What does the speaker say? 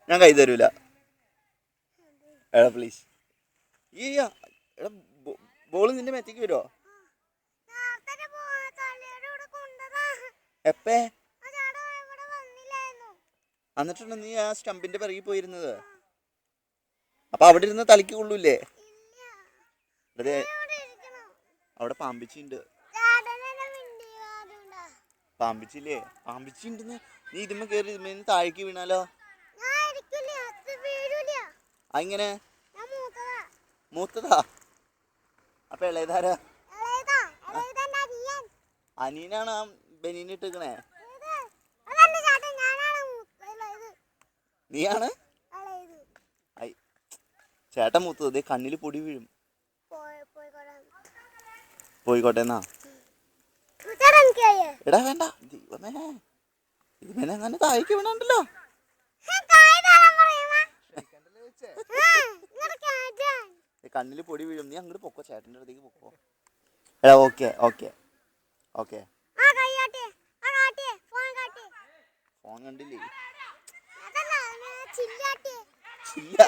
ഞാൻ കൈ തരൂല. എടാ പ്ലീസ്. ഈ എടാ ബോള് നിന്റെ മെത്തേക്ക് വരുമോ? എപ്പേ എന്നിട്ടാണ് നീ ആ സ്റ്റമ്പിന്റെ പിറകിൽ പോയിരുന്നത്? അപ്പൊ അവിടെ ഇരുന്ന് തലയ്ക്ക് കൊള്ളൂല്ലേ? അതെ, അവിടെ പാമ്പിച്ചുണ്ട്. പാമ്പിച്ചില്ലേ? പാമ്പിച്ചുണ്ടെന്ന്. നീ ഇതുമ്മ കയറി ഇതുമ്മ താഴേക്ക് വീണാലോ? അങ്ങനെ മൂത്തതാ. അപ്പൊ ഇളയതാരാ? അനിയനാണ് ആ ബനീൻ ഇട്ടിക്കണേ. നീയാണ്? ചേട്ടൻ മൂത്തത്. ദേ കണ്ണില് പൊടി വീഴും. പോയിക്കോട്ടെ എന്നാ. എടാ വേണ്ട, ദൈവമേ, ഇവനെ അങ്ങനെ താഴേക്ക് വീണുണ്ടല്ലോ. കണ്ണില് പൊടി വീഴും. നീ അങ്ങോട്ട് പൊക്കോ, ചേട്ടൻ്റെ അടുത്തേക്ക് പൊക്കോ. എടാ ഓക്കെ ഓക്കെ ഓക്കെ. ഫോൺ കണ്ടില്ലേ? ചില്ല